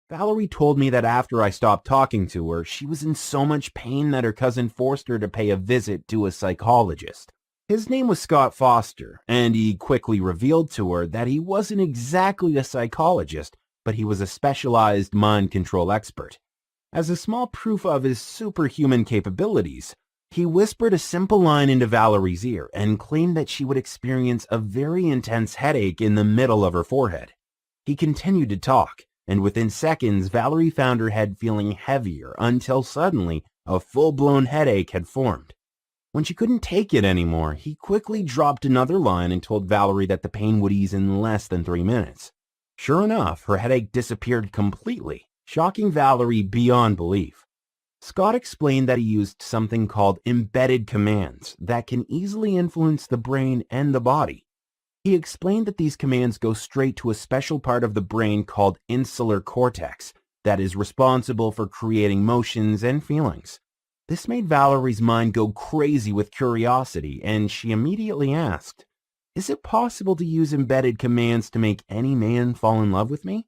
Valerie told me that after I stopped talking to her, she was in so much pain that her cousin forced her to pay a visit to a psychologist. His name was Scott Foster, and he quickly revealed to her that he wasn't exactly a psychologist, but he was a specialized mind control expert. As a small proof of his superhuman capabilities, he whispered a simple line into Valerie's ear and claimed that she would experience a very intense headache in the middle of her forehead. He continued to talk, and within seconds, Valerie found her head feeling heavier until suddenly a full-blown headache had formed. When she couldn't take it anymore, he quickly dropped another line and told Valerie that the pain would ease in less than 3 minutes. Sure enough, her headache disappeared completely, shocking Valerie beyond belief. Scott explained that he used something called embedded commands that can easily influence the brain and the body. He explained that these commands go straight to a special part of the brain called insular cortex that is responsible for creating motions and feelings. This made Valerie's mind go crazy with curiosity, and she immediately asked, "Is it possible to use embedded commands to make any man fall in love with me?"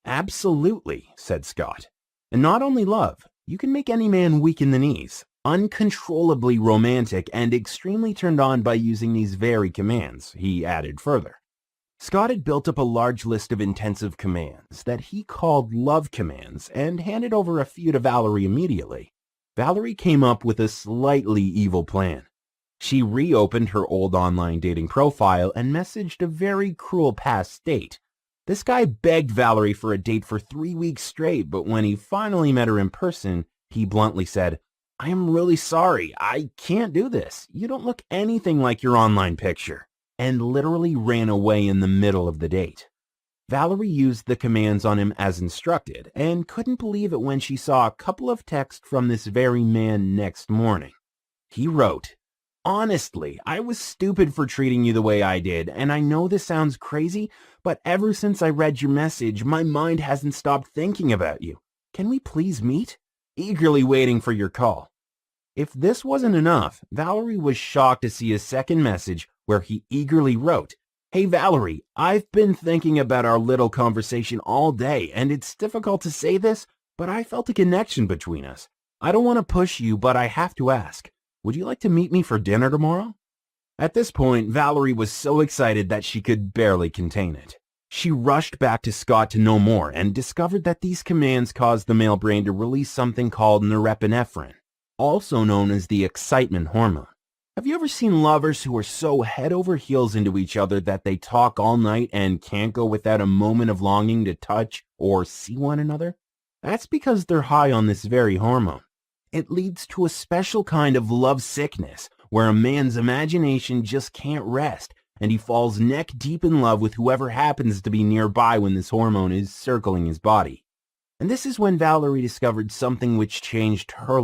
"Absolutely," said Scott. "And not only love, you can make any man weak in the knees, uncontrollably romantic, and extremely turned on by using these very commands," he added further. Scott had built up a large list of intensive commands that he called love commands and handed over a few to Valerie immediately. Valerie came up with a slightly evil plan. She reopened her old online dating profile and messaged a very cruel past date. This guy begged Valerie for a date for 3 weeks straight, but when he finally met her in person, he bluntly said, "I am really sorry, I can't do this. You don't look anything like your online picture," and literally ran away in the middle of the date. Valerie used the commands on him as instructed and couldn't believe it when she saw a couple of texts from this very man next morning. He wrote, "Honestly, I was stupid for treating you the way I did, and I know this sounds crazy, but ever since I read your message, my mind hasn't stopped thinking about you. Can we please meet? Eagerly waiting for your call." If this wasn't enough, Valerie was shocked to see a second message where he eagerly wrote, "Hey Valerie, I've been thinking about our little conversation all day, and it's difficult to say this, but I felt a connection between us. I don't want to push you, but I have to ask. Would you like to meet me for dinner tomorrow?" At this point, Valerie was so excited that she could barely contain it. She rushed back to Scott to know more and discovered that these commands caused the male brain to release something called norepinephrine, also known as the excitement hormone. Have you ever seen lovers who are so head over heels into each other that they talk all night and can't go without a moment of longing to touch or see one another? That's because they're high on this very hormone. It leads to a special kind of love sickness where a man's imagination just can't rest and he falls neck deep in love with whoever happens to be nearby when this hormone is circling his body. And this is when Valerie discovered something which changed her